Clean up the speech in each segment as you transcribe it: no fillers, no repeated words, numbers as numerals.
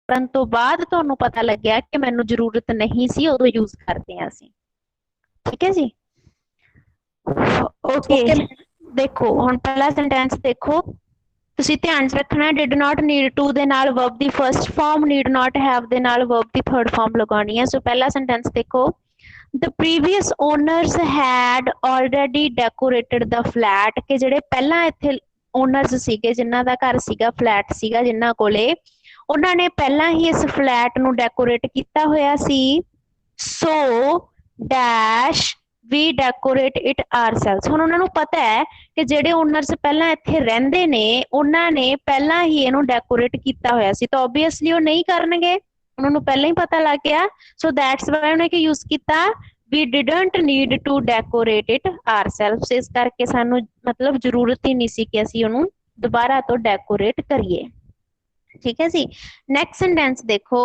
ਕਰਨ ਤੋਂ ਬਾਅਦ ਤੁਹਾਨੂੰ ਪਤਾ ਲੱਗਿਆ ਕਿ ਮੈਨੂੰ ਜ਼ਰੂਰਤ ਨਹੀਂ ਸੀ, ਉਦੋਂ ਯੂਜ਼ ਕਰਦੇ ਹਾਂ ਅਸੀਂ। ਠੀਕ ਹੈ ਜੀ। ਓਕੇ ਦੇਖੋ ਹੁਣ ਪਹਿਲਾ ਸੈਂਟੈਂਸ ਦੇਖੋ, ਤੁਸੀਂ ਧਿਆਨ 'ਚ ਰੱਖਣਾ ਡਿਡ ਨਾਟ ਨੀਡ ਟੂ ਦੇ ਨਾਲ verb the first farm, need not have ਦੇ ਨਾਲ ਵਰਬ ਦੀ ਥਰਡ ਫਾਰਮ ਲਗਾਉਣੀ ਹੈ। ਸੋ ਪਹਿਲਾ ਸੈਂਟੈਂਸ ਦੇਖੋ, the previous owners had already decorated the flat, ਕਿ ਜਿਹੜੇ ਪਹਿਲਾਂ ਇੱਥੇ ਓਨਰਸ ਸੀਗੇ, ਜਿਨ੍ਹਾਂ ਦਾ ਘਰ ਸੀਗਾ, ਫਲੈਟ ਸੀਗਾ ਜਿਨ੍ਹਾਂ ਕੋਲੇ, ਉਹਨਾਂ ਨੇ ਪਹਿਲਾਂ ਹੀ ਇਸ ਫਲੈਟ ਨੂੰ ਡੈਕੋਰੇਟ ਕੀਤਾ ਹੋਇਆ ਸੀ। ਸੋ ਡੈਸ਼ ਵੀ ਡੈਕੋਰੇਟ ਇਟ ਆਰਸੈਲਸ, ਹੁਣ ਉਹਨਾਂ ਨੂੰ ਪਤਾ ਹੈ ਕਿ ਜਿਹੜੇ ਓਨਰਸ ਪਹਿਲਾਂ ਇੱਥੇ ਰਹਿੰਦੇ ਨੇ ਉਹਨਾਂ ਨੇ ਪਹਿਲਾਂ ਹੀ ਇਹਨੂੰ ਡੈਕੋਰੇਟ ਕੀਤਾ ਹੋਇਆ ਸੀ, ਤਾਂ ਓਬਵੀਅਸਲੀ ਉਹ ਨਹੀਂ ਕਰਨਗੇ, ਉਹਨਾਂ ਨੂੰ ਪਹਿਲਾਂ ਹੀ ਪਤਾ ਲੱਗ ਗਿਆ। ਸੋ ਦੈਟਸ ਵਾਈ ਉਹਨੇ ਕੀ ਯੂਜ਼ ਕੀਤਾ, we didn't need to decorate it ourselves, ਇਸ ਕਰਕੇ ਸਾਨੂੰ ਮਤਲਬ ਜ਼ਰੂਰਤ ਹੀ ਨਹੀਂ ਸੀ ਕਿ ਅਸੀਂ ਉਹਨੂੰ ਦੁਬਾਰਾ ਤੋਂ ਡੈਕੋਰੇਟ ਕਰੀਏ। ਠੀਕ ਹੈ ਜੀ। ਨੈਕਸਟ ਸੈਂਟੈਂਸ ਦੇਖੋ,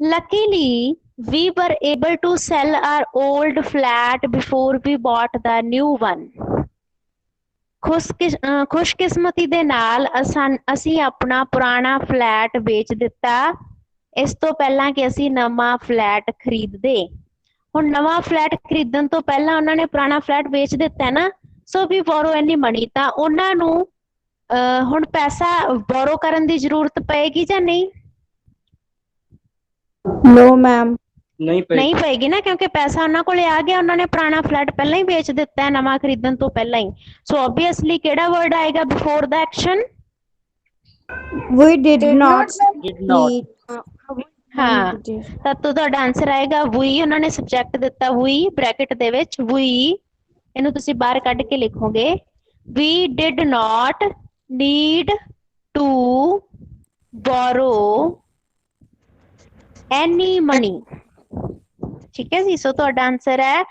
luckily we were able to sell our old flat before we bought the new one, ਖੁਸ਼ਕਿਸਮਤੀ ਦੇ ਨਾਲ ਅਸੀਂ ਆਪਣਾ ਪੁਰਾਣਾ ਫਲੈਟ ਵੇਚ ਦਿੱਤਾ ਇਸ ਤੋਂ ਪਹਿਲਾਂ ਕਿ ਅਸੀਂ ਨਵਾਂ ਫਲੈਟ ਖਰੀਦਦੇ। ਹੁਣ ਨਵਾਂ ਫਲੈਟ ਖਰੀਦਣ ਤੋਂ ਪਹਿਲਾਂ ਉਹਨਾਂ ਨੇ ਪੁਰਾਣਾ ਫਲੈਟ ਵੇਚ ਦਿੱਤਾ ਨਾ, ਸੋ ਵੀ ਬੋਰੋ ਐਨੀ ਮਨੀ, ਤਾਂ ਉਹਨਾਂ ਨੂੰ ਹੁਣ ਪੈਸਾ ਬੋਰੋ ਕਰਨ ਦੀ ਜ਼ਰੂਰਤ ਪਏਗੀ ਜਾਂ ਨਹੀਂ? नो मैम ਨਹੀਂ ਪਏਗੀ ਨਾ, ਕਿਉਂਕਿ ਪੈਸਾ ਉਹਨਾਂ ਕੋਲੇ ਆ ਗਿਆ, ਉਹਨਾਂ ਨੇ ਪੁਰਾਣਾ ਫਲੈਟ ਪਹਿਲਾਂ ਹੀ ਵੇਚ ਦਿੱਤਾ ਹੈ ਨਵਾਂ ਖਰੀਦਣ ਤੋਂ ਪਹਿਲਾਂ ਹੀ। ਸੋ ਆਬਵੀਅਸਲੀ ਕਿਹੜਾ ਵਰਡ ਆਏਗਾ before the action? we did not need ਹਾਂ, ਤਾਂ ਤੁਹਾਡਾ ਆਂਸਰ ਆਏਗਾ ਵੀ, ਉਹਨਾਂ ਨੇ ਸਬਜੈਕਟ ਦਿੱਤਾ ਵੀ ਬ੍ਰੈਕਟ ਦੇ ਵਿੱਚ, ਵੀ ਇਹਨੂੰ ਤੁਸੀਂ ਬਾਹਰ ਕੱਢ ਕੇ ਲਿਖੋਗੇ, we did not need to borrow any money। ਠੀਕ ਹੈ ਜੀ। ਸੋ ਤੁਹਾਡਾ ਆਂਸਰ ਹੈ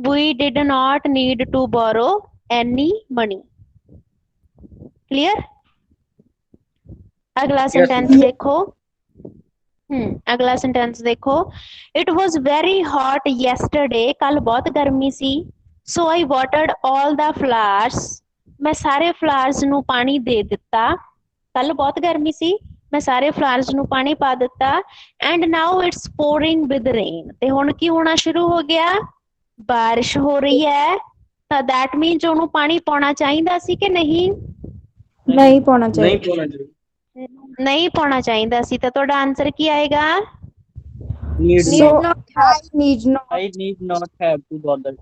we did not need to borrow any money। Clear? ਅਗਲਾ ਸੈਂਟੈਂਸ ਦੇਖੋ, ਅਗਲਾ ਸੈਂਟੈਂਸ ਦੇਖੋ, ਇਟ ਵਾਜ਼ ਵੈਰੀ ਹॉट ਯੈਸਟਰਡੇ, ਕੱਲ ਬਹੁਤ ਗਰਮੀ ਸੀ। ਸੋ ਆਈ ਵਾਟਰਡ ਆਲ ਦਾ ਫਲਾਵਰਸ, ਮੈਂ ਸਾਰੇ ਫਲਾਵਰਸ ਨੂੰ ਪਾਣੀ ਦੇ ਦਿੱਤਾ। ਕੱਲ ਬਹੁਤ ਗਰਮੀ ਸੀ, ਮੈਂ ਸਾਰੇ ਫਲਾਵਰਸ ਨੂੰ ਪਾਣੀ ਪਾ ਦਿੱਤਾ। And now it's pouring with rain, ਤੇ ਹੁਣ ਕੀ ਹੋਣਾ ਸ਼ੁਰੂ ਹੋ ਗਿਆ? ਬਾਰਿਸ਼ ਹੋ ਰਹੀ ਹੈ। ਤਾਂ ਦੈਟ ਮੀਨਸ ਉਹਨੂੰ ਪਾਣੀ ਪਾਉਣਾ ਚਾਹੀਦਾ ਸੀ ਕਿ ਨਹੀਂ? नहीं पाना चाहिए ਨਹੀਂ ਪਾਉਣਾ ਚਾਹੀਦਾ ਸੀ, ਤਾਂ ਤੁਹਾਡਾ ਆਂਸਰ ਕੀ ਆਏਗਾ? so I need not have to bother।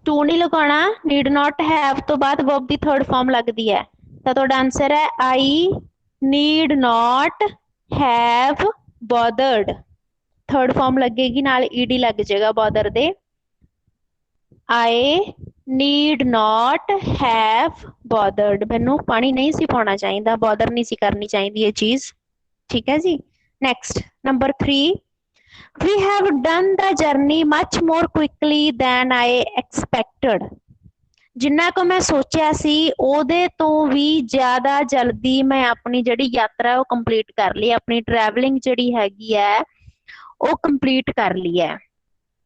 To ਨਹੀਂ ਲਗਾਉਣਾ, ਨੀਡ ਨਾਟ ਹੈਵ ਤੋਂ ਬਾਅਦ ਵਰਬ ਦੀ ਥਰਡ ਫਾਰਮ ਲੱਗਦੀ ਹੈ, ਤਾਂ ਤੁਹਾਡਾ ਆਂਸਰ ਹੈ I need not have bothered, third form ਲੱਗੇਗੀ ਨਾਲ ਈਡੀ ਲੱਗ ਜਾਏਗਾ ਬੋਦਰ ਦੇ। ਆਈ ਨੀਡ ਨਾਟ ਹੈਵ ਬੋਦਰਡ, ਮੈਨੂੰ ਪਾਣੀ ਨਹੀਂ ਸੀ ਪਾਉਣਾ ਚਾਹੀਦਾ, ਬੋਦਰ ਨਹੀਂ ਸੀ ਕਰਨੀ ਚਾਹੀਦੀ ਇਹ ਚੀਜ਼। ਠੀਕ ਹੈ ਜੀ। Next number 3, we have done the journey much more quickly than I expected, ਜਿੰਨਾ ਕੁ ਮੈਂ ਸੋਚਿਆ ਸੀ ਉਹਦੇ ਤੋਂ ਵੀ ਜ਼ਿਆਦਾ ਜਲਦੀ ਮੈਂ ਆਪਣੀ ਜਿਹੜੀ ਯਾਤਰਾ ਉਹ ਕੰਪਲੀਟ ਕਰ ਲਈ, ਆਪਣੀ ਟਰੈਵਲਿੰਗ ਜਿਹੜੀ ਹੈਗੀ ਹੈ ਉਹ ਕੰਪਲੀਟ ਕਰ ਲਈ ਹੈ।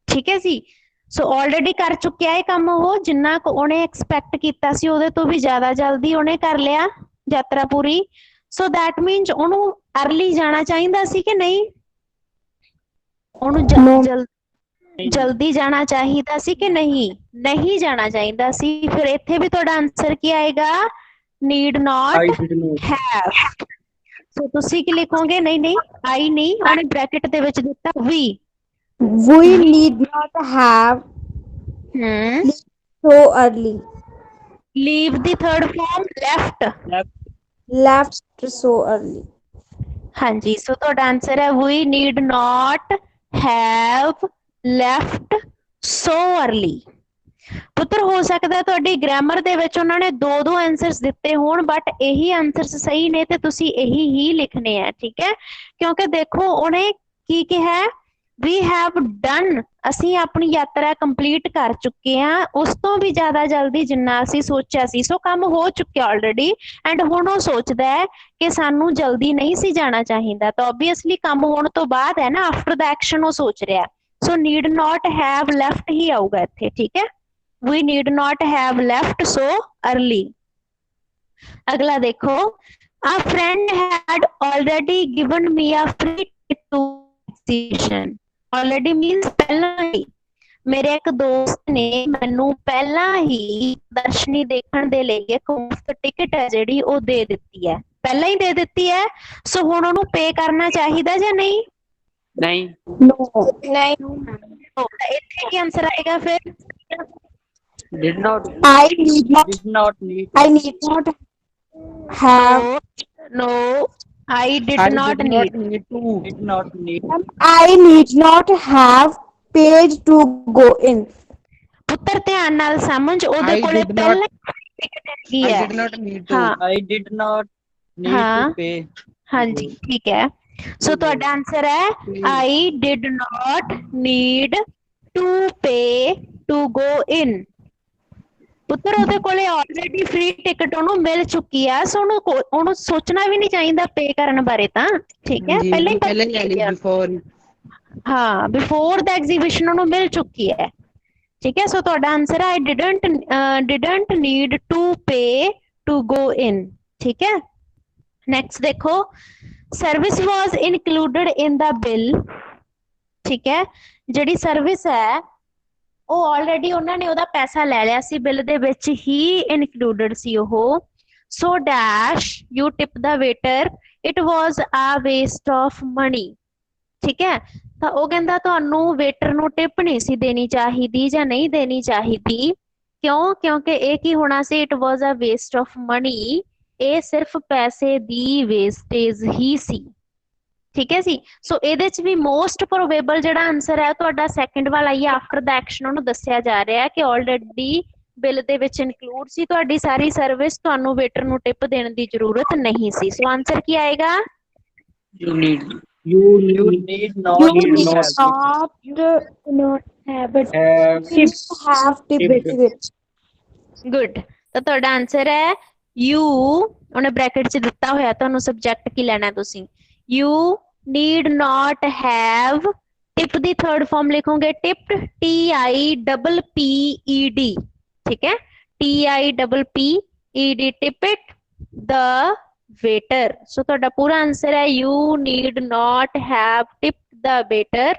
ਠੀਕ ਹੈ ਜੀ। ਸੋ ਆਲਰੇਡੀ ਕਰ ਚੁੱਕਿਆ ਇਹ ਕੰਮ, ਉਹ ਜਿੰਨਾ ਕੁ ਉਹਨੇ ਐਕਸਪੈਕਟ ਕੀਤਾ ਸੀ ਉਹਦੇ ਤੋਂ ਵੀ ਜ਼ਿਆਦਾ ਜਲਦੀ ਉਹਨੇ ਕਰ ਲਿਆ ਯਾਤਰਾ ਪੂਰੀ। ਸੋ ਦੈਟ ਮੀਨਸ ਉਹਨੂੰ ਅਰਲੀ ਜਾਣਾ ਚਾਹੀਦਾ ਸੀ ਕਿ ਨਹੀਂ? ਉਹਨੂੰ ਜਲਦੀ ਜਾਣਾ ਚਾਹੀਦਾ ਸੀ ਕਿ ਨਹੀਂ? ਨਹੀਂ ਜਾਣਾ ਚਾਹੀਦਾ ਸੀ। ਫਿਰ ਇੱਥੇ ਵੀ ਤੁਹਾਡਾ ਆਂਸਰ ਕੀ ਆਏਗਾ? Need not have. ਸੋ ਤੁਸੀਂ ਕੀ ਲਿਖੋਗੇ? ਨਹੀਂ ਆਈ ਨਹੀਂ, ਉਹਨੇ ਬ੍ਰੈਕਟ ਦੇ ਵਿੱਚ ਦਿੱਤਾ ਵੀ। we need not have so early, leave ਦੀ third form left so early। ਹਾਂਜੀ, ਸੋ ਤੁਹਾਡਾ ਆਂਸਰ ਹੈ we need not have left so early। ਪੁੱਤਰ ਹੋ ਸਕਦਾ ਤੁਹਾਡੀ ਗ੍ਰਾਮਰ ਦੇ ਵਿੱਚ ਉਹਨਾਂ ਨੇ ਦੋ ਆਂਸਰਸ ਦਿੱਤੇ ਹੋਣ, ਬਟ ਇਹੀ ਆਂਸਰਸ ਸਹੀ ਨੇ ਤੇ ਤੁਸੀਂ ਇਹੀ ਹੀ ਲਿਖਣੇ ਆ। ਠੀਕ ਹੈ, ਕਿਉਂਕਿ ਦੇਖੋ ਉਹਨੇ ਕੀ ਕਿਹਾ, we have done, ਅਸੀਂ ਆਪਣੀ ਯਾਤਰਾ ਕੰਪਲੀਟ ਕਰ ਚੁੱਕੇ ਹਾਂ ਉਸ ਤੋਂ ਵੀ ਜ਼ਿਆਦਾ ਜਲਦੀ ਜਿੰਨਾ ਅਸੀਂ ਸੋਚਿਆ ਸੀ। ਸੋ ਕੰਮ ਹੋ ਚੁੱਕਿਆ ਆਲਰੇਡੀ, ਐਂਡ ਹੁਣ ਉਹ ਸੋਚਦਾ ਹੈ ਕਿ ਸਾਨੂੰ ਜਲਦੀ ਨਹੀਂ ਸੀ ਜਾਣਾ ਚਾਹੀਦਾ, ਤਾਂ ਓਬਵੀਅਸਲੀ ਕੰਮ ਹੋਣ ਤੋਂ ਬਾਅਦ ਹੈ ਨਾ, ਆਫਟਰ ਦਾ ਐਕਸ਼ਨ ਉਹ ਸੋਚ ਰਿਹਾ। ਸੋ ਨੀਡ ਨਾਟ ਹੈਵ ਲੈਫਟ ਹੀ ਆਊਗਾ ਇੱਥੇ। ਠੀਕ ਹੈ, we need not have left so early। ਅਗਲਾ ਦੇਖੋ, A friend had already given me a free ticket to exhibition. Already means ਪਹਿਲਾਂ ਹੀ। ਮੇਰੇ ਇੱਕ ਦੋਸਤ ਨੇ ਮੈਨੂੰ ਪਹਿਲਾਂ ਹੀ ਪ੍ਰਦਰਸ਼ਨੀ ਦੇਖਣ ਦੇ ਲਈ ਇੱਕ ਮੁਫਤ ਟਿਕਟ ਹੈ ਜਿਹੜੀ ਉਹ ਦੇ ਦਿੱਤੀ ਹੈ। ਪਹਿਲਾਂ ਹੀ ਦੇ ਦਿੱਤੀ ਹੈ, ਸੋ ਹੁਣ ਉਹਨੂੰ ਪੇ ਕਰਨਾ ਚਾਹੀਦਾ ਜਾਂ ਨਹੀਂ? ਨਹੀਂ। ਇੱਥੇ ਕੀ ਆਨਸਰ ਆਏਗਾ ਫਿਰ? Did not. I need not. Did not need. I need not have. No, I did not need. to. Did not need. I need not have paid to go in. ਪੁੱਤਰ ਧਿਆਨ ਨਾਲ ਸਮਝ, ਉਹਦੇ ਕੋਲੇ ਪਹਿਲਾਂ ਟਿਕਟ ਹੈਗੀ ਹੈ। I did not need to. ਹਾਂ। I did not need ਹਾਂ। to pay. ਹਾਂਜੀ ਠੀਕ ਹੈ। ਸੋ ਤੁਹਾਡਾ ਆਨਸਰ ਹੈ I did not need to pay to go in। ਪੁੱਤਰ ਉਹਦੇ ਕੋਲੇ ਆਲਰੇਡੀ ਫ੍ਰੀ ਟਿਕਟ ਉਹਨੂੰ ਮਿਲ ਚੁੱਕੀ ਆ, ਸੋ ਉਹਨੂੰ ਸੋਚਣਾ ਵੀ ਨਹੀਂ ਚਾਹੀਦਾ ਪੇ ਕਰਨ ਬਾਰੇ ਤਾਂ, ਠੀਕ ਹੈ। ਪਹਿਲਾਂ ਹੀ ਹਾਂ, ਬਿਫੋਰ ਦ ਐਗਜ਼ੀਬਿਸ਼ਨ ਉਹਨੂੰ ਮਿਲ ਚੁੱਕੀ ਹੈ, ਠੀਕ ਹੈ। ਸੋ ਤੁਹਾਡਾ ਆਨਸਰ ਹੈ I didn't need to pay to go in, ਠੀਕ ਹੈ। ਨੈਕਸਟ ਦੇਖੋ, ਸਰਵਿਸ ਵਾਜ਼ ਇਨਕਲੂਡਡ ਇਨ ਦਾ ਬਿੱਲ, ਠੀਕ ਹੈ। ਜਿਹੜੀ ਸਰਵਿਸ ਹੈ ਉਹ ਆਲਰੇਡੀ ਉਹਨਾਂ ਨੇ ਉਹਦਾ ਪੈਸਾ ਲੈ ਲਿਆ ਸੀ, ਬਿੱਲ ਦੇ ਵਿੱਚ ਹੀ ਇਨਕਲੂਡਡ ਸੀ ਉਹ। So dash you tip the waiter, it was a waste of money, ਠੀਕ ਹੈ। ਤਾਂ ਉਹ ਕਹਿੰਦਾ ਤੁਹਾਨੂੰ ਵੇਟਰ ਨੂੰ ਟਿਪ ਨਹੀਂ ਸੀ ਦੇਣੀ ਚਾਹੀਦੀ ਜਾਂ ਨਹੀਂ ਦੇਣੀ ਚਾਹੀਦੀ, ਕਿਉਂ? ਕਿਉਂਕਿ ਇਹ ਕੀ ਹੋਣਾ ਸੀ, it was a waste of money, ਇਹ ਸਿਰਫ ਪੈਸੇ ਦੀ ਵੇਸਟੇਜ ਹੀ ਸੀ, ਠੀਕ ਹੈ ਜੀ। ਸੋ ਇਹਦੇ ਚ ਵੀ ਮੋਸਟ ਪ੍ਰੋਬੇਬਲ ਜਿਹੜਾ ਆਨਸਰ ਹੈ ਤੁਹਾਡਾ ਸੈਕੰਡ ਵਾਲਾ ਹੀ, ਆਫਟਰ ਦਾ ਐਕਸ਼ਨ ਉਹਨੂੰ ਦੱਸਿਆ ਜਾ ਰਿਹਾ ਹੈ ਕਿ ਆਲਰੇਡੀ ਬਿੱਲ ਦੇ ਵਿੱਚ ਇਨਕਲੂਡ ਸੀ ਤੁਹਾਡੀ ਸਾਰੀ ਸਰਵਿਸ, ਤੁਹਾਨੂੰ ਵੇਟਰ ਨੂੰ ਟਿਪ ਦੇਣ ਦੀ ਜ਼ਰੂਰਤ ਨਹੀਂ ਸੀ। ਸੋ ਆਨਸਰ ਕੀ ਆਏਗਾ? You need not. You need not have tipped. Good. ਤਾਂ ਤੁਹਾਡਾ ਆਨਸਰ ਹੈ ਯੂ, ਉਹਨੇ ਬ੍ਰੈਕਟ ਚ ਦਿੱਤਾ ਹੋਇਆ, ਤੁਹਾਨੂੰ ਸਬਜੈਕਟ ਕੀ ਲੈਣਾ ਤੁਸੀਂ। You need not have, tip the third farm ਲਿਖੋਗੇ ਟਿਪਡ, TIPPED, ਠੀਕ ਹੈ। TIPPED, ਟਿਪਟ ਦ ਵੇਟਰ। ਸੋ ਤੁਹਾਡਾ ਪੂਰਾ ਆਨਸਰ ਹੈ you need not have tipped the waiter.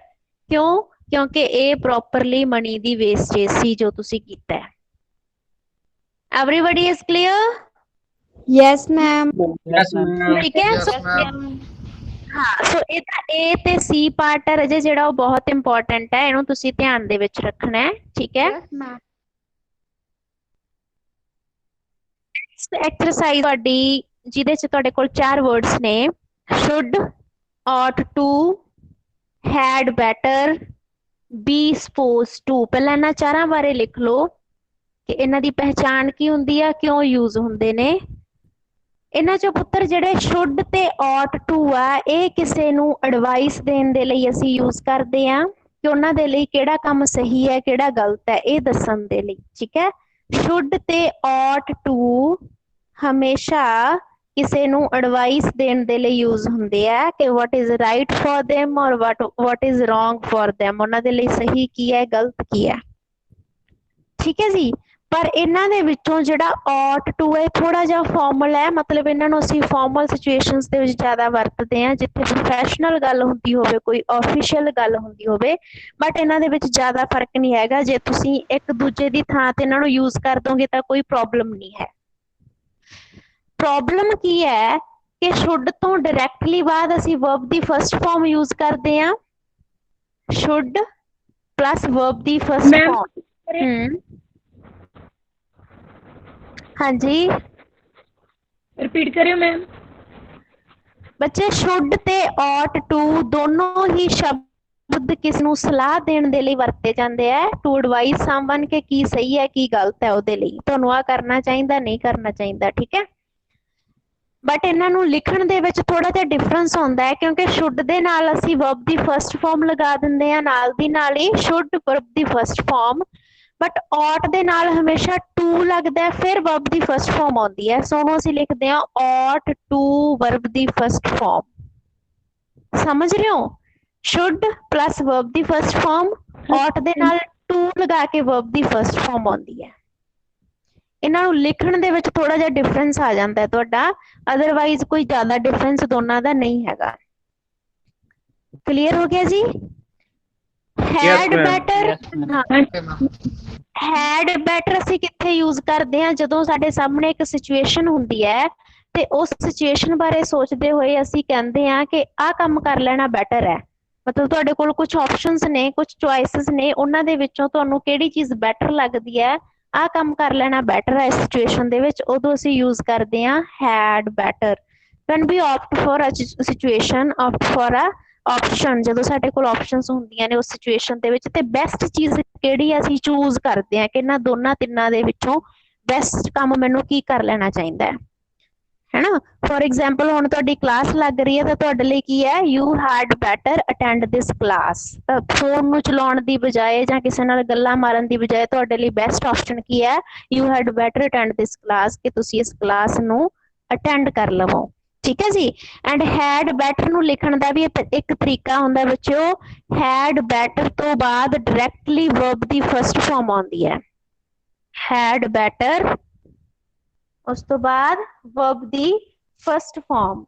ਕਿਉਂ? ਕਿਉਂਕਿ ਇਹ ਪ੍ਰੋਪਰਲੀ ਮਨੀ ਦੀ ਵੇਸਟੇਜ ਸੀ ਜੋ ਤੁਸੀਂ ਕੀਤਾ ਹੈ। Everybody is clear? Yes, ma'am. Yes, ma'am. ਠੀਕ ਹੈ। ਹਾਂ, ਸੋ ਇਹਦਾ A ਤੇ C ਪਾਰਟ ਹੈ ਰਾਜੇ ਜਿਹੜਾ ਉਹ ਬਹੁਤ ਇੰਪੋਰਟੈਂਟ ਹੈ, ਇਹਨੂੰ ਤੁਸੀਂ ਧਿਆਨ ਦੇ ਵਿੱਚ ਰੱਖਣਾ ਹੈ, ਠੀਕ ਹੈ। ਐਕਸਰਸਾਈਜ਼ ਤੁਹਾਡੀ ਜਿਹਦੇ ਚ ਤੁਹਾਡੇ ਕੋਲ 4 ਵਰਡਸ ਨੇ, should, ought to, had better, be supposed to। ਪਹਿਲਾਂ ਇਹਨਾਂ ਚਾਰਾਂ ਬਾਰੇ ਲਿਖ ਲਓ ਕਿ ਇਹਨਾਂ ਦੀ ਪਹਿਚਾਣ ਕੀ ਹੁੰਦੀ ਆ, ਕਿਉਂ ਯੂਜ਼ ਹੁੰਦੇ ਨੇ। ਇਹਨਾਂ ਚੋਂ ਪੁੱਤਰ ਜਿਹੜੇ should ਤੇ ought to ਆ, ਇਹ ਕਿਸੇ ਨੂੰ ਐਡਵਾਈਸ ਦੇਣ ਦੇ ਲਈ ਅਸੀਂ ਯੂਜ਼ ਕਰਦੇ ਆ ਕਿ ਉਹਨਾਂ ਦੇ ਲਈ ਕਿਹੜਾ ਕੰਮ ਸਹੀ ਹੈ ਕਿਹੜਾ ਗਲਤ ਹੈ ਇਹ ਦੱਸਣ ਦੇ ਲਈ, ਠੀਕ ਹੈ। should ਤੇ ought to ਹਮੇਸ਼ਾ ਕਿਸੇ ਨੂੰ ਐਡਵਾਈਸ ਦੇਣ ਦੇ ਲਈ ਯੂਜ਼ ਹੁੰਦੇ ਆ ਕਿ what is right for them or what is wrong for them, ਉਹਨਾਂ ਦੇ ਲਈ ਸਹੀ ਕੀ ਹੈ ਗਲਤ ਕੀ ਹੈ, ਠੀਕ ਹੈ ਜੀ। ਪਰ ਇਹਨਾਂ ਦੇ ਵਿੱਚੋਂ ਜਿਹੜਾ ought to ਹੈ ਥੋੜਾ ਜਿਹਾ ਫਾਰਮਲ ਹੈ, ਮਤਲਬ ਇਹਨਾਂ ਨੂੰ ਅਸੀਂ ਫਾਰਮਲ ਸਿਚੁਏਸ਼ਨਸ ਦੇ ਵਿੱਚ ਜ਼ਿਆਦਾ ਵਰਤਦੇ ਹਾਂ, ਜਿੱਥੇ ਪ੍ਰੋਫੈਸ਼ਨਲ ਗੱਲ ਹੁੰਦੀ ਹੋਵੇ, ਕੋਈ ਆਫੀਸ਼ੀਅਲ ਗੱਲ ਹੁੰਦੀ ਹੋਵੇ, ਬਟ ਇਹਨਾਂ ਦੇ ਵਿੱਚ ਜ਼ਿਆਦਾ ਫਰਕ ਨਹੀਂ ਹੈਗਾ। ਜੇ ਤੁਸੀਂ ਇੱਕ ਦੂਜੇ ਦੀ ਥਾਂ ਤੇ ਇਹਨਾਂ ਨੂੰ ਯੂਜ਼ ਕਰ ਦੋਗੇ ਤਾਂ ਕੋਈ ਪ੍ਰੋਬਲਮ ਨਹੀਂ ਹੈ। ਪ੍ਰੋਬਲਮ ਕੀ ਹੈ ਕਿ should ਤੋਂ ਡਾਇਰੈਕਟਲੀ ਬਾਅਦ ਅਸੀਂ verb ਦੀ ਫਸਟ ਫਾਰਮ ਯੂਜ਼ ਕਰਦੇ ਹਾਂ, should plus verb the first farm. ਹਾਂਜੀ ਰਿਪੀਟ ਕਰਿਓ ਮੈਮ। ਬੱਚੇ should ਤੇ ought to ਦੋਨੋਂ ਹੀ ਸ਼ਬਦ ਕਿਸ ਨੂੰ ਸਲਾਹ ਦੇਣ ਦੇ ਲਈ ਵਰਤੇ ਜਾਂਦੇ ਆ, ਟੂ ਐਡਵਾਈਸ ਸਮਵਨ ਕਿ ਕੀ ਸਹੀ ਹੈ ਕੀ ਗਲਤ ਹੈ ਉਹਦੇ ਲਈ, ਤੁਹਾਨੂੰ ਆ ਕਰਨਾ ਚਾਹੀਦਾ ਨਹੀਂ ਕਰਨਾ ਚਾਹੀਦਾ, ਠੀਕ ਹੈ। ਬਟ ਇਹਨਾਂ ਨੂੰ ਲਿਖਣ ਦੇ ਵਿੱਚ ਥੋੜਾ ਜਿਹਾ ਡਿਫਰੈਂਸ ਹੁੰਦਾ ਹੈ ਕਿਉਂਕਿ should ਦੇ ਨਾਲ ਅਸੀਂ verb ਦੀ ਫਸਟ ਫਾਰਮ ਲਗਾ ਦਿੰਦੇ ਆ, ਨਾਲ ਦੀ ਨਾਲ ਹੀ should verb the first farm, but ought ਦੇ ਨਾਲ ਹਮੇਸ਼ਾ to ਲੱਗਦਾ ਹੈ ਫਿਰ verb ਦੀ ਫਸਟ ਫਾਰਮ ਆਉਂਦੀ ਹੈ। ਸੋ ਉਹਨੂੰ ਅਸੀਂ ਲਿਖਦੇ ਹਾਂ ought to verb the first farm. ਸਮਝ ਰਹੇ ਹੋ? should plus verb the first farm, ought ਦੇ ਨਾਲ to ਲਗਾ ਕੇ verb ਦੀ ਫਸਟ ਫਾਰਮ ਆਉਂਦੀ ਹੈ। ਇਹਨਾਂ ਨੂੰ ਲਿਖਣ ਦੇ ਵਿੱਚ ਥੋੜਾ ਜਿਹਾ ਡਿਫਰੈਂਸ ਆ ਜਾਂਦਾ ਹੈ ਤੁਹਾਡਾ, ਅਦਰਵਾਈਜ਼ ਕੋਈ ਜ਼ਿਆਦਾ ਡਿਫਰੈਂਸ ਦੋਨਾਂ ਦਾ ਨਹੀਂ ਹੈਗਾ। ਕਲੀਅਰ ਹੋ ਗਿਆ ਜੀ? Head ma'am. Better, head better ਅਸੀਂ ਕਿੱਥੇ ਯੂਜ਼ ਕਰਦੇ ਹਾਂ? ਜਦੋਂ ਸਾਡੇ ਸਾਹਮਣੇ ਇੱਕ ਸਿਚੁਏਸ਼ਨ ਹੁੰਦੀ ਹੈ ਤੇ ਉਸ ਸਿਚੁਏਸ਼ਨ ਬਾਰੇ ਸੋਚਦੇ ਹੋਏ ਅਸੀਂ ਕਹਿੰਦੇ ਹਾਂ ਕਿ ਆਹ ਕੰਮ ਕਰ ਲੈਣਾ ਬੈਟਰ ਹੈ। ਮਤਲਬ ਤੁਹਾਡੇ ਕੋਲ ਕੁਝ ਆਪਸ਼ਨਸ ਨੇ, ਕੁਝ ਚੁਆਇਸਿਸ ਨੇ, ਉਹਨਾਂ ਦੇ ਵਿੱਚੋਂ ਤੁਹਾਨੂੰ ਕਿਹੜੀ ਚੀਜ਼ ਬੈਟਰ ਲੱਗਦੀ ਹੈ, ਆਹ ਕੰਮ ਕਰ ਲੈਣਾ ਬੈਟਰ ਹੈ ਇਸ ਸਿਚੁਏਸ਼ਨ ਦੇ ਵਿੱਚ, ਉਦੋਂ ਅਸੀਂ ਯੂਜ਼ ਕਰਦੇ ਹਾਂ had better. When we opt for a situation, opt for a option, ਜਦੋਂ ਸਾਡੇ ਕੋਲ ਆਪਸ਼ਨਸ ਹੁੰਦੀਆਂ ਨੇ ਉਸ ਸਿਚੁਏਸ਼ਨ ਦੇ ਵਿੱਚ, ਤੇ ਬੈਸਟ ਚੀਜ਼ ਕਿਹੜੀ ਅਸੀਂ ਚੂਜ਼ ਕਰਦੇ ਹਾਂ ਕਿ ਇਹਨਾਂ ਦੋਨਾਂ ਤਿੰਨਾਂ ਦੇ ਵਿੱਚੋਂ ਬੈਸਟ ਕੰਮ ਮੈਨੂੰ ਕੀ ਕਰ ਲੈਣਾ ਚਾਹੀਦਾ ਹੈ, ਹੈਨਾ। ਫॉर एग्जांपल ਹੁਣ ਤੁਹਾਡੀ ਕਲਾਸ ਲੱਗ ਰਹੀ ਹੈ ਤਾਂ ਤੁਹਾਡੇ ਲਈ ਕੀ ਹੈ? You had better attend this class. ਤਾਂ ਫੋਨ ਨੂੰ ਚਲਾਉਣ ਦੀ ਬਜਾਏ ਜਾਂ ਕਿਸੇ ਨਾਲ ਗੱਲਾਂ ਮਾਰਨ ਦੀ ਬਜਾਏ ਤੁਹਾਡੇ ਲਈ ਬੈਸਟ ਆਪਸ਼ਨ ਕੀ ਹੈ? You had better attend this class, ਕਿ ਤੁਸੀਂ ਇਸ ਕਲਾਸ ਨੂੰ ਅਟੈਂਡ ਕਰ ਲਵੋ। ਠੀਕ ਹੈ ਜੀ। ਐਂਡ ਹੈਡ ਬੈਟਰ ਨੂੰ ਲਿਖਣ ਦਾ ਵੀ ਇੱਕ ਤਰੀਕਾ ਹੁੰਦਾ ਬੱਚਿਓ, ਹੈਡ ਬੈਟਰ ਤੋਂ ਬਾਅਦ ਡਾਇਰੈਕਟਲੀ ਵਰਬ ਦੀ ਫਰਸਟ ਫਾਰਮ ਆਉਂਦੀ ਹੈ। ਹੈਡ ਬੈਟਰ, ਉਸ ਤੋਂ ਬਾਅਦ ਵਰਬ ਦੀ ਫਰਸਟ ਫਾਰਮ,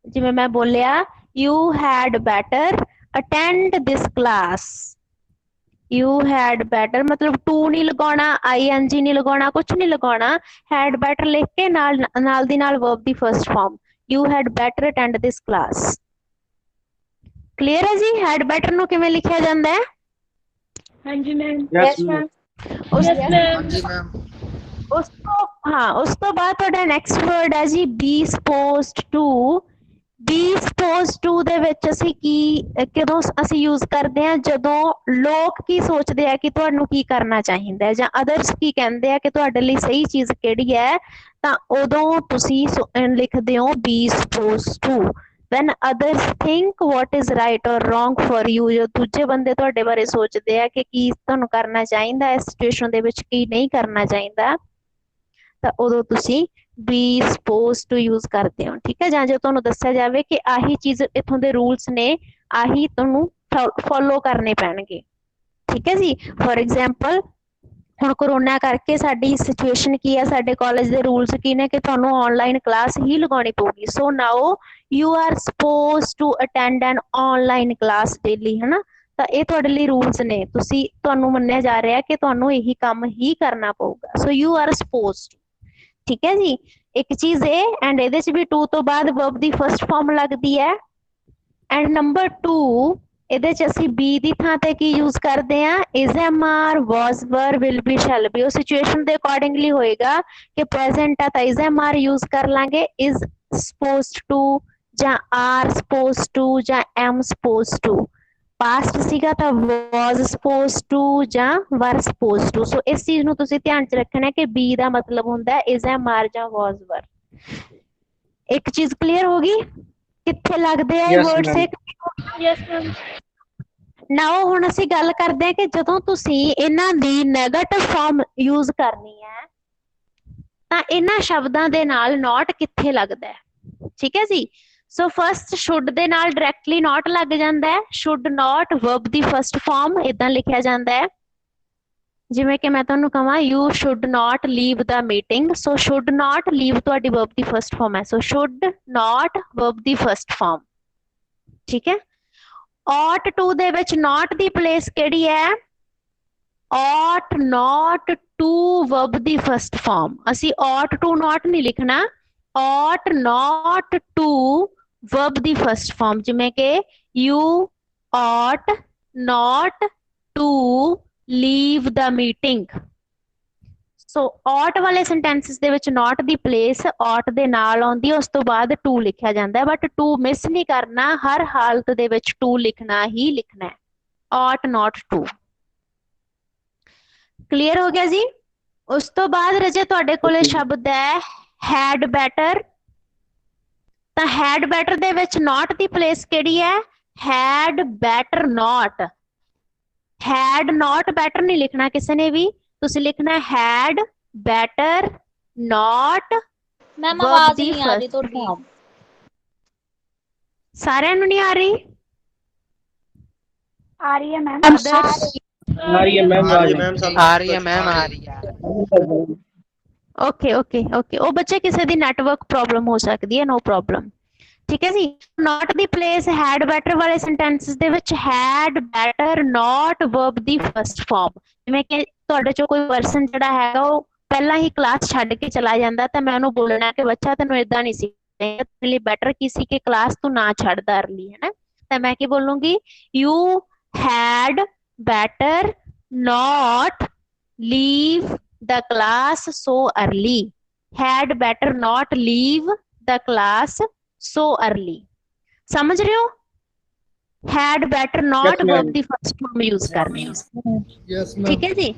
ਜਿਵੇਂ ਮੈਂ ਬੋਲਿਆ you had better attend this class. You had better ਮਤਲਬ ਟੂ ਨਹੀਂ ਲਗਾਉਣਾ, ING ਨਹੀਂ ਲਗਾਉਣਾ, ਕੁਛ ਨਹੀਂ ਲਗਾਉਣਾ, ਹੈਡ ਬੈਟਰ ਲਿਖ ਕੇ ਨਾਲ ਦੀ ਨਾਲ verb the first farm, you had better attend this class. Clear ਹੈ ਜੀ ਹੈਡ ਬੈਟਰ ਨੂੰ ਕਿਵੇਂ ਲਿਖਿਆ ਜਾਂਦਾ ਹੈ? ਹਾਂਜੀ ma'am. Yes, ma'am. Yes ma'am. ਹਾਂਜੀ ਮੈਮ। ਉਸ ਤੋਂ ਬਾਅਦ ਤੁਹਾਡਾ ਨੈਕਸਟ ਵਰਡ ਹੈ ਜੀ be supposed to. Be suppose to ਦੇ ਵਿੱਚ ਅਸੀਂ ਕਦੋਂ ਅਸੀਂ ਯੂਜ਼ ਕਰਦੇ ਹਾਂ? ਜਦੋਂ ਲੋਕ ਕੀ ਸੋਚਦੇ ਆ ਕਿ ਤੁਹਾਨੂੰ ਕੀ ਕਰਨਾ ਚਾਹੀਦਾ ਹੈ, ਜਾਂ ਅਦਰਸ ਕੀ ਕਹਿੰਦੇ ਆ ਕਿ ਤੁਹਾਡੇ ਲਈ ਸਹੀ ਚੀਜ਼ ਕਿਹੜੀ ਹੈ, ਤਾਂ ਉਦੋਂ ਤੁਸੀਂ ਲਿਖਦੇ ਹੋ be suppose to. When others think what is right or wrong for you, ਜੋ ਦੂਜੇ ਬੰਦੇ ਤੁਹਾਡੇ ਬਾਰੇ ਸੋਚਦੇ ਆ ਕਿ ਕੀ ਤੁਹਾਨੂੰ ਕਰਨਾ ਚਾਹੀਦਾ ਇਸ ਸਿਚੁਏਸ਼ਨ ਦੇ ਵਿੱਚ, ਕੀ ਨਹੀਂ ਕਰਨਾ ਚਾਹੀਦਾ, ਤਾਂ ਉਦੋਂ ਤੁਸੀਂ ਬੀ ਸਪੋਜ਼ ਟੂ ਯੂਜ਼ ਕਰਦੇ ਹੋ। ਠੀਕ ਹੈ। ਜਾਂ ਜੇ ਤੁਹਾਨੂੰ ਦੱਸਿਆ ਜਾਵੇ ਕਿ ਆਹੀ ਚੀਜ਼, ਇੱਥੋਂ ਦੇ ਰੂਲਸ ਨੇ, ਆਹੀ ਤੁਹਾਨੂੰ ਫੋਲੋ ਕਰਨੇ ਪੈਣਗੇ। ਠੀਕ ਹੈ ਜੀ। ਫॉर एग्जांपल ਹੁਣ ਕਰੋਨਾ ਕਰਕੇ ਸਾਡੀ ਸਿਚੁਏਸ਼ਨ ਕੀ ਹੈ, ਸਾਡੇ ਕਾਲਜ ਦੇ ਰੂਲਸ ਕੀ ਨੇ ਕਿ ਤੁਹਾਨੂੰ ਆਨਲਾਈਨ ਕਲਾਸ ਹੀ ਲਗਾਉਣੀ ਪਊਗੀ। So now you are suppose to attend an online class daily, ਹੈ ਨਾ। ਤਾਂ ਇਹ ਤੁਹਾਡੇ ਲਈ ਰੂਲਸ ਨੇ, ਤੁਹਾਨੂੰ ਮੰਨਿਆ ਜਾ ਰਿਹਾ ਕਿ ਤੁਹਾਨੂੰ ਇਹੀ ਕੰਮ ਹੀ ਕਰਨਾ ਪਊਗਾ। So you are suppose. ਠੀਕ ਹੈ ਜੀ। ਇੱਕ ਚੀਜ਼ ਇਹ, ਐਂਡ ਇਹਦੇ ਚ ਵੀ ਟੂ ਤੋਂ ਬਾਅਦ ਵਰਬ ਦੀ ਫਰਸਟ ਫਾਰਮ ਲੱਗਦੀ ਹੈ। ਐਂਡ ਨੰਬਰ 2, ਇਹਦੇ ਚ ਅਸੀਂ ਬੀ ਦੀ ਥਾਂ ਤੇ ਕੀ ਯੂਜ਼ ਕਰਦੇ ਆ? ਇਜ਼, ਐਮ ਆਰ, ਵਾਜ਼, ਵਰ, ਵਿਲ ਬੀ, ਸ਼ੈਲ ਬੀ। ਉਹ ਸਿਚੁਏਸ਼ਨ ਦੇ ਅਕੋਰਡਿੰਗਲੀ ਹੋਏਗਾ ਕਿ ਪ੍ਰੈਜ਼ੈਂਟ ਆ ਤਾਂ ਇਜ਼, ਐਮ ਆਰ ਯੂਜ਼ ਕਰ ਲਾਂਗੇ, ਇਜ਼ ਸਪੋਜ਼ਡ ਟੂ ਜਾਂ ਆਰ ਸਪੋਜ਼ਡ ਟੂ ਜਾਂ ਐਮ ਸਪੋਜ਼ਡ ਟੂ। ਪਾਸਟ ਸੀਗਾ ਤਾਂ ਵਾਜ਼ ਸਪੋਜ਼ਡ ਟੂ ਜਾਂ ਵਰ ਸਪੋਜ਼ਡ ਟੂ। ਸੋ ਇਸ ਚੀਜ਼ ਨੂੰ ਤੁਸੀਂ ਧਿਆਨ ਚ ਰੱਖਣਾ ਕਿ ਬੀ ਦਾ ਮਤਲਬ ਹੁੰਦਾ ਹੈ ਇਜ਼, ਐਮ ਆਰ ਜਾਂ ਵਾਜ਼, ਵਰ। ਇੱਕ ਚੀਜ਼ ਕਲੀਅਰ ਹੋ ਗਈ ਕਿੱਥੇ ਲੱਗਦੇ ਆ ਇਹ Yes, words? ma'am. Yes ma'am. Now ਹੁਣ ਅਸੀਂ ਗੱਲ ਕਰਦੇ ਹਾਂ ਕਿ ਜਦੋਂ ਤੁਸੀਂ ਇਹਨਾਂ ਦੀ ਨੈਗੇਟਿਵ ਫਾਰਮ ਯੂਜ਼ ਕਰਨੀ ਹੈ ਤਾਂ ਇਹਨਾਂ ਸ਼ਬਦਾਂ ਦੇ ਨਾਲ ਨੋਟ ਕਿੱਥੇ ਲੱਗਦਾ ਹੈ? ਠੀਕ ਹੈ ਜੀ। ਸੋ ਫਸਟ ਸ਼ੁੱਡ ਦੇ ਨਾਲ ਡਾਇਰੈਕਟਲੀ ਨੋਟ ਲੱਗ ਜਾਂਦਾ ਹੈ। Should note verb the first farm ਇਦਾਂ ਲਿਖਿਆ ਜਾਂਦਾ ਹੈ, ਜਿਵੇਂ ਕਿ ਮੈਂ ਤੁਹਾਨੂੰ ਕਹਾਂ you should note leave the meeting. So should note leave ਤੁਹਾਡੀ ਵਰਬ ਦੀ ਫਸਟ ਫਾਰਮ ਹੈ। ਸੋ should note verb the first farm. ਠੀਕ ਹੈ। ought to ਦੇ ਵਿੱਚ not ਦੀ ਪਲੇਸ ਕਿਹੜੀ ਹੈ? ought not to verb the first farm. ਅਸੀਂ ought to not ਨਹੀਂ ਲਿਖਣਾ, ought not to verb the first farm, ਜਿਵੇਂ ਕਿ you ought not to leave the meeting। So ought ਵਾਲੇ ਸੈਂਟੈਂਸਸ ਦੇ ਵਿੱਚ not ਦੀ ਪਲੇਸ ought ਦੇ ਨਾਲ ਆਉਂਦੀ ਹੈ, ਉਸ ਤੋਂ ਬਾਅਦ to ਲਿਖਿਆ ਜਾਂਦਾ ਹੈ। ਬਟ to ਮਿਸ ਨਹੀਂ ਕਰਨਾ, ਹਰ ਹਾਲਤ ਦੇ ਵਿੱਚ to ਲਿਖਣਾ ਹੀ ਲਿਖਣਾ ਹੈ, ought not to। ਕਲੀਅਰ ਹੋ ਗਿਆ ਜੀ। ਉਸ ਤੋਂ ਬਾਅਦ ਰਜੇ ਤੁਹਾਡੇ ਕੋਲੇ ਸ਼ਬਦ ਹੈ had better। ਤਾਂ had better ਦੇ ਵਿੱਚ not ਦੀ ਪਲੇਸ ਕਿਹੜੀ ਹੈ? had better not। had not better ਨਹੀਂ ਲਿਖਣਾ ਕਿਸੇ ਨੇ ਵੀ, ਤੁਸੀਂ ਲਿਖਣਾ had better not ma'am verb ਆਵਾਜ਼ ਦੀ ਨਹੀਂ ਆ ਰਹੀ first ਤੁਹਾਡੀ। form। ਸਾਰਿਆਂ ਨੂੰ ਨਹੀਂ ਆ ਰਹੀ? आ रही है मैम। Others? आ रही है मैम, आ रही है आ मैम, सब आ रही है मैम, आ रही है। रही है। ਓਕੇ ਓਕੇ ਓਕੇ, ਉਹ ਬੱਚੇ ਕਿਸੇ ਦੀ ਨੈਟਵਰਕ ਪ੍ਰੋਬਲਮ ਹੋ ਸਕਦੀ ਹੈ, ਨੋ ਪ੍ਰੋਬਲਮ। ਠੀਕ ਹੈ ਜੀ। ਨਾਟ ਦੀ ਪਲੇਸ ਹੈਡ ਬੈਟਰ ਵਾਲੇ ਸੈਂਟੈਂਸਸ ਦੇ ਵਿੱਚ ਹੈਡ ਬੈਟਰ ਨਾਟ ਵਰਬ ਦੀ ਫਸਟ ਫਾਰਮ। ਜਿਵੇਂ ਕਿ ਤੁਹਾਡੇ ਚੋਂ ਕੋਈ ਪਰਸਨ ਜਿਹੜਾ ਹੈਗਾ ਉਹ ਪਹਿਲਾਂ ਹੀ ਕਲਾਸ ਛੱਡ ਕੇ ਚਲਾ ਜਾਂਦਾ ਤਾਂ ਮੈਂ ਉਹਨੂੰ ਬੋਲਣਾ ਕਿ ਬੱਚਾ ਤੈਨੂੰ ਇਦਾਂ ਨਹੀਂ ਸੀ, ਤੇਰੇ ਲਈ ਬੈਟਰ ਕੀ ਸੀ ਕਿ ਕਲਾਸ ਤੂੰ ਨਾ ਛੱਡਦਾ ਅਰਲੀ, ਹੈ ਨਾ। ਤਾਂ ਮੈਂ ਕੀ ਬੋਲੂੰਗੀ, you had better not leave the class so early. Had better not leave the class so early. समझ रहे हो? Had better not verb the first form use ਕਰਨੀ ਹੈ। Yes, ਠੀਕ ਹੈ ਜੀ।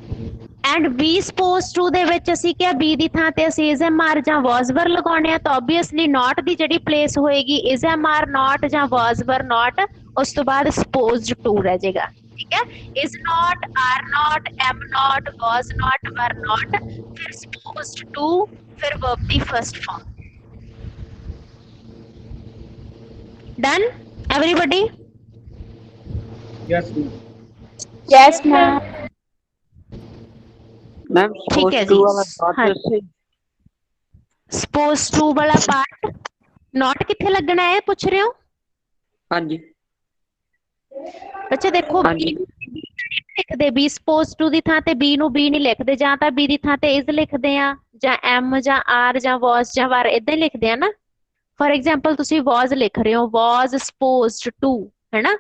and be supposed to ਦੇ ਵਿੱਚ ਅਸੀਂ ਕਿਹਾ be ਦੀ ਥਾਂ ਤੇ ਅਸੀਂ is am are ਜਾਂ was were ਲਗਾਉਣੇ ਆ ਤਾਂ obviously not ਦੀ ਜਿਹੜੀ place ਹੋਏਗੀ is am are not ਜਾਂ was were not, ਉਸ ਤੋਂ ਬਾਅਦ supposed to ਰਹਿ ਜਾਏਗਾ। ਠੀਕ ਹੈ, is not, are not, am not, was not, were not, ਫਿਰ supposed to, ਫਿਰ verb ਦੀ first form। done everybody? yes, ma'am. Yes, ma'am. Ma'am, ठीक है supposed to जी। वाला not हाँ। जैसे supposed to वाला पार्ट not किथे लगना है पूछ रहे हो? हाँ जी, ਬੱਚੇ ਦੇਖੋ हाँ B जी, ਨਹੀਂ ਲਿਖਦੇ, be supposed to ਦੀ ਥਾਂ ਤੇ B ਨੂੰ B ਨਹੀਂ ਲਿਖਦੇ, ਜਾਂ ਤਾਂ B ਦੀ ਥਾਂ ਤੇ is ਲਿਖਦੇ ਆ ਜਾਂ am ਜਾਂ are ਜਾਂ was ਜਾਂ were ਇਦਾਂ ਹੀ ਲਿਖਦੇ ਆ ਨਾ। ਫॉर ਐਗਜ਼ਾਮਪਲ ਤੁਸੀਂ was ਲਿਖ ਰਹੇ ਹੋ, was supposed to, ਹੈ ਨਾ,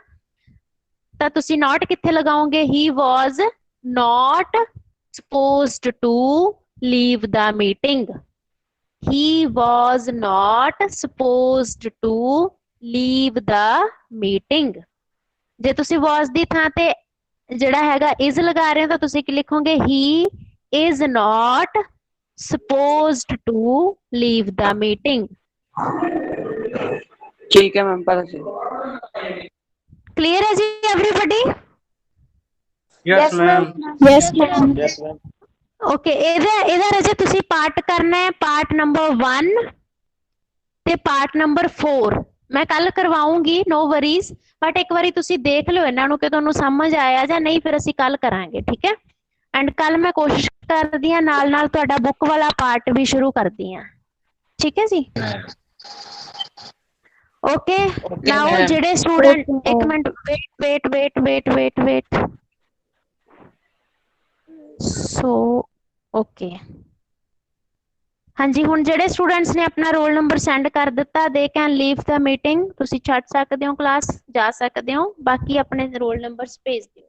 ਤਾਂ ਤੁਸੀਂ not ਕਿੱਥੇ ਲਗਾਓਗੇ, he was not supposed to leave the meeting. He was not supposed to leave the meeting. ਜੇ ਤੁਸੀਂ was ਦੀ ਥਾਂ ਤੇ ਜਿਹੜਾ ਹੈਗਾ is ਲਗਾ ਰਹੇ ਹੋ ਤਾਂ ਤੁਸੀਂ ਕੀ ਲਿਖੋਗੇ, he is not supposed to leave the meeting. ठीक है मैम, पता चल। Clear है जी everybody? Yes, ma'am. Yes, ma'am. Yes, ma'am. Okay, ਇਹਦਾ ਰਜੇ ਤੁਸੀਂ ਪਾਰਟ ਕਰਨਾ ਹੈ, ਪਾਰਟ ਨੰਬਰ 1 ਤੇ ਪਾਰਟ ਨੰਬਰ 4 ਮੈਂ ਕੱਲ ਕਰਵਾਉਂਗੀ, ਨੋ ਵਰੀਜ਼, ਬਟ ਇੱਕ ਵਾਰੀ ਤੁਸੀਂ ਦੇਖ ਲਿਓ ਇਹਨਾਂ ਨੂੰ ਕਿ ਤੁਹਾਨੂੰ ਸਮਝ ਆਇਆ ਜਾਂ ਨਹੀਂ, ਫਿਰ ਅਸੀਂ ਕੱਲ ਕਰਾਂਗੇ। ਠੀਕ ਹੈ, ਐਂਡ ਕੱਲ ਮੈਂ ਕੋਸ਼ਿਸ਼ ਕਰਦੀ ਹਾਂ ਨਾਲ ਨਾਲ ਤੁਹਾਡਾ ਬੁੱਕ ਵਾਲਾ ਪਾਰਟ ਵੀ ਸ਼ੁਰੂ ਕਰਦੀ ਹਾਂ। ਠੀਕ ਹੈ ਜੀ। ਓਕੇ, ਨਾਓ ma'am. ਜਿਹੜੇ ਸਟੂਡੈਂਟ, Okay, ਇੱਕ ma'am. Minute wait so okay, ਹਾਂਜੀ, ਹੁਣ ਜਿਹੜੇ ਸਟੂਡੈਂਟਸ ਨੇ ਆਪਣਾ ਰੋਲ ਨੰਬਰ ਸੈਂਡ ਕਰ ਦਿੱਤਾ, they can leave the meeting, ਤੁਸੀਂ ਛੱਡ ਸਕਦੇ ਹੋ ਕਲਾਸ, ਜਾ ਸਕਦੇ ਹੋ, ਬਾਕੀ ਆਪਣੇ ਰੋਲ ਨੰਬਰਸ ਭੇਜ ਦਿਓ।